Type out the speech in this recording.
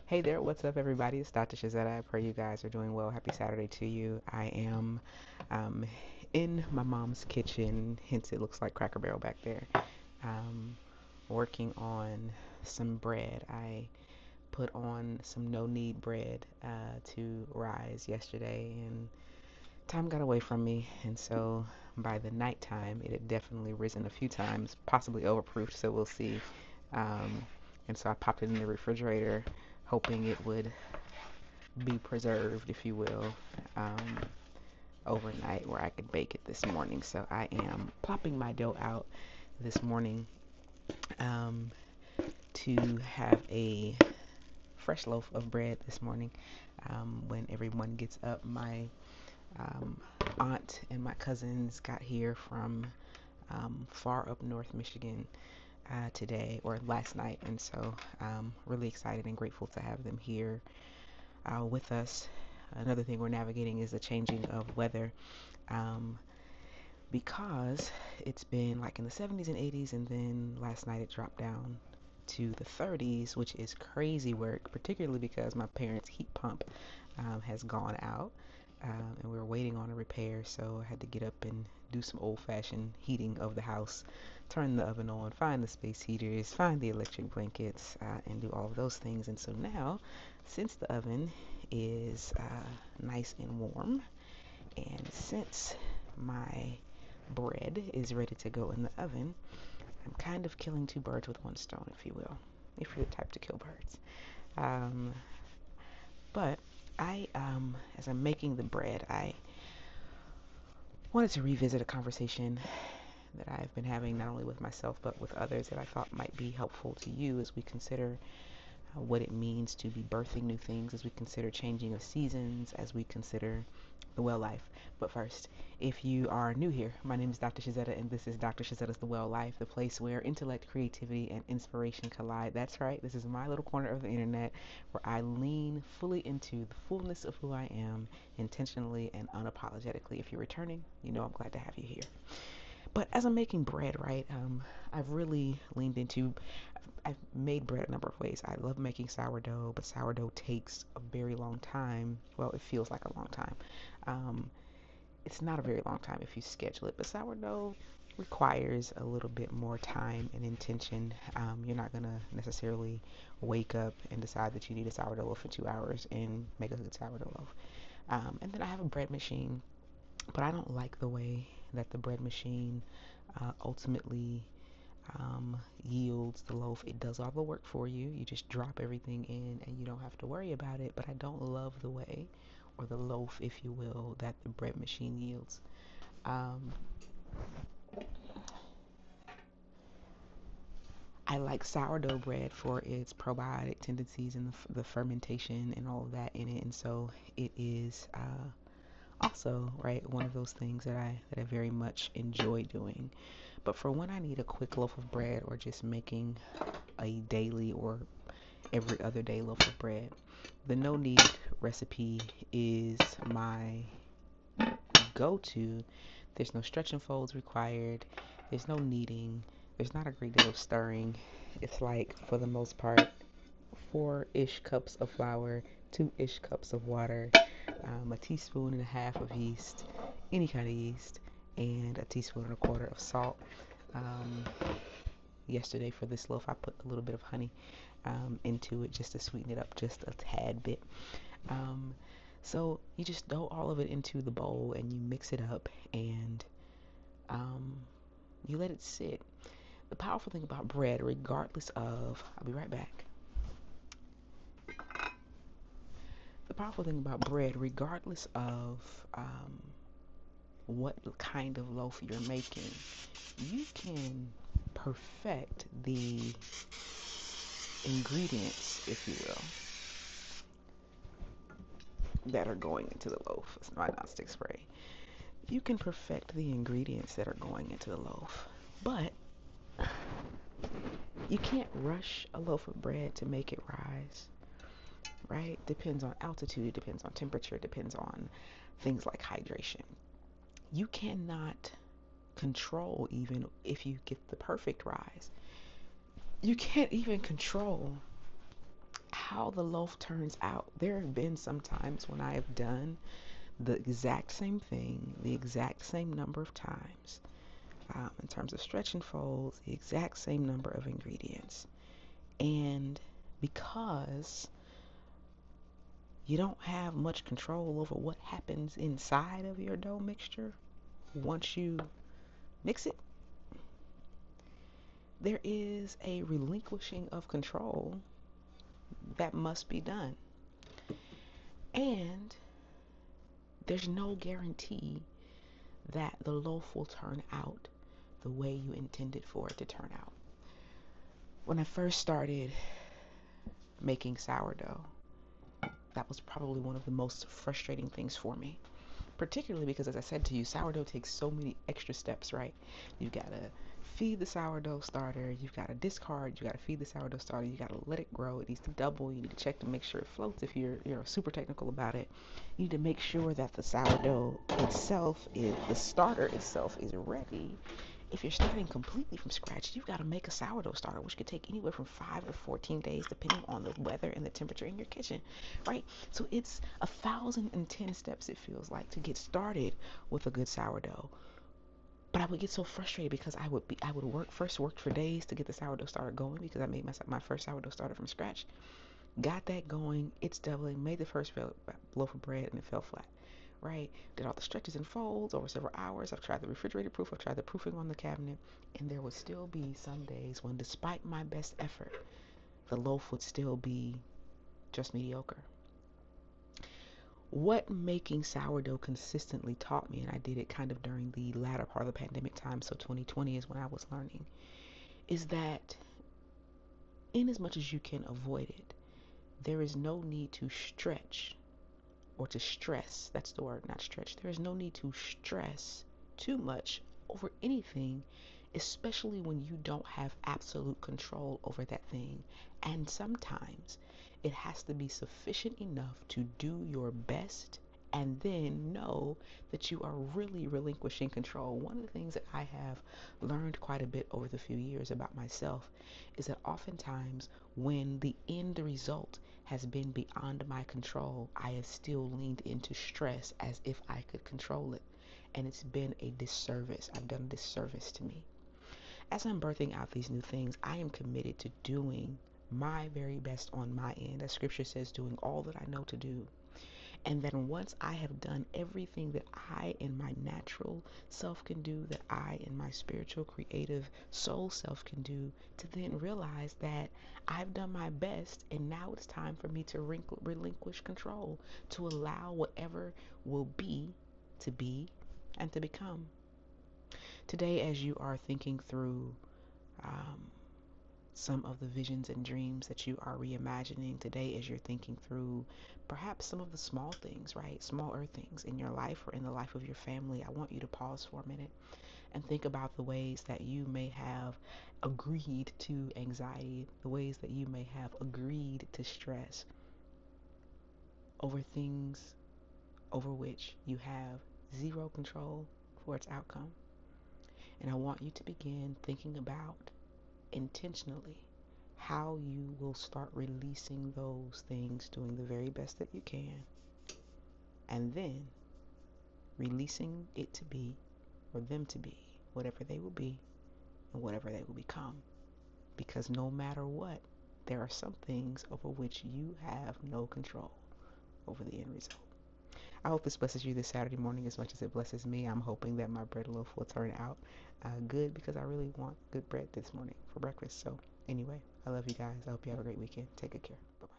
Hey there, what's up, everybody? It's Dr. Shazetta. I pray you guys are doing well. Happy Saturday to you. I am um, in my mom's kitchen, hence it looks like Cracker Barrel back there, um, working on some bread. I put on some no-knead bread to rise yesterday, and time got away from me, and so by the nighttime, it had definitely risen a few times, possibly overproofed, so we'll see. Um, and so I popped it in the refrigerator, hoping it would be preserved, if you will, um, overnight where I could bake it this morning. So I am plopping my dough out this morning um, to have a fresh loaf of bread this morning when everyone gets up. My um, aunt and my cousins got here from far up north Michigan today or last night, and so really excited and grateful to have them here with us. Another thing we're navigating is the changing of weather um, because it's been like in the 70s and 80s, and then last night it dropped down to the 30s, which is crazy work, particularly because my parents' heat pump has gone out and we were waiting on a repair, so I had to get up and do some old-fashioned heating of the house, turn the oven on, find the space heaters, find the electric blankets, and do all of those things. And so now, since the oven is nice and warm, and since my bread is ready to go in the oven, I'm kind of killing two birds with one stone, if you will, if you're the type to kill birds. Um, but as I'm making the bread, I wanted to revisit a conversation that I've been having not only with myself but with others that I thought might be helpful to you as we consider what it means to be birthing new things, as we consider changing of seasons, as we consider the well life. But first, if you are new here, my name is Dr. Shazetta, and this is Dr. Shazetta's The Well Life, the place where intellect, creativity, and inspiration collide. That's right, this is my little corner of the internet where I lean fully into the fullness of who I am, intentionally and unapologetically. If you're returning, you know I'm glad to have you here. But as I'm making bread, right, I've really leaned into, I've made bread a number of ways. I love making sourdough, but sourdough takes a very long time. Well, it feels like a long time. Um, it's not a very long time if you schedule it, but sourdough requires a little bit more time and intention. You're not going to necessarily wake up and decide that you need a sourdough loaf for 2 hours and make a good sourdough loaf. And then I have a bread machine, but I don't like the way that the bread machine ultimately yields the loaf. It does all the work for you. You just drop everything in and you don't have to worry about it. But I don't love the way, or the loaf, if you will, that the bread machine yields. Um, I like sourdough bread for its probiotic tendencies and the fermentation and all of that in it. And so it is also, right, one of those things that I very much enjoy doing. But for when I need a quick loaf of bread, or just making a daily or every other day loaf of bread, the no knead recipe is my go-to. There's no stretch and folds required. There's no kneading. There's not a great deal of stirring. It's like, for the most part, four-ish cups of flour, two-ish cups of water, a teaspoon and a half of yeast, any kind of yeast, and a teaspoon and a quarter of salt. Um, Yesterday for this loaf, I put a little bit of honey into it just to sweeten it up just a tad bit. Um, so you just throw all of it into the bowl and you mix it up, and um, you let it sit. The powerful thing about bread, regardless of, I'll be right back. The powerful thing about bread, regardless of what kind of loaf you're making, you can perfect the ingredients, if you will, that are going into the loaf. It's my nonstick spray. You can perfect the ingredients that are going into the loaf, but you can't rush a loaf of bread to make it rise, right? Depends on altitude, depends on temperature, depends on things like hydration. You cannot control, even if you get the perfect rise, you can't even control how the loaf turns out. There have been some times when I have done the exact same thing, the exact same number of times, in terms of stretch and folds, the exact same number of ingredients. And because you don't have much control over what happens inside of your dough mixture once you mix it, there is a relinquishing of control that must be done. And there's no guarantee that the loaf will turn out the way you intended for it to turn out. When I first started making sourdough, that was probably one of the most frustrating things for me. Particularly because, as I said to you, sourdough takes so many extra steps, right? You've got to feed the sourdough starter, you've got to discard, you got to feed the sourdough starter, you got to let it grow, it needs to double, you need to check to make sure it floats if you're super technical about it. You need to make sure that the sourdough itself, the starter itself is ready. If you're starting completely from scratch, you've got to make a sourdough starter, which could take anywhere from 5 to 14 days, depending on the weather and the temperature in your kitchen, right? So it's 1,010 steps, it feels like, to get started with a good sourdough. But I would get so frustrated because I would work for days to get the sourdough starter going, because I made my first sourdough starter from scratch. Got that going, it's doubling, made the first loaf of bread, and it fell flat. Right? Did all the stretches and folds over several hours. I've tried the refrigerator proof, I've tried the proofing on the cabinet, and there would still be some days when, despite my best effort, the loaf would still be just mediocre. What making sourdough consistently taught me, and I did it kind of during the latter part of the pandemic time, so 2020 is when I was learning, is that in as much as you can avoid it, there is no need to stretch or to stress. That's the word, not stretch. There is no need to stress too much over anything, especially when you don't have absolute control over that thing. And sometimes it has to be sufficient enough to do your best and then know that you are really relinquishing control. One of the things that I have learned quite a bit over the few years about myself is that oftentimes when the end result has been beyond my control, I have still leaned into stress as if I could control it. And it's been a disservice. I've done a disservice to me. As I'm birthing out these new things, I am committed to doing my very best on my end. As scripture says, doing all that I know to do. And then once I have done everything that I in my natural self can do, that I in my spiritual, creative soul self can do, to then realize that I've done my best, and now it's time for me to relinquish control, to allow whatever will be to be and to become. Today, as you are thinking through some of the visions and dreams that you are reimagining today, as you're thinking through perhaps some of the small things, right? Smaller things in your life or in the life of your family, I want you to pause for a minute and think about the ways that you may have agreed to anxiety, the ways that you may have agreed to stress over things over which you have zero control for its outcome. And I want you to begin thinking about intentionally how you will start releasing those things, doing the very best that you can, and then releasing it to be, or them to be, whatever they will be and whatever they will become. Because no matter what, there are some things over which you have no control over the end result. I hope this blesses you this Saturday morning as much as it blesses me. I'm hoping that my bread loaf will turn out good, because I really want good bread this morning for breakfast. So anyway, I love you guys. I hope you have a great weekend. Take good care. Bye-bye.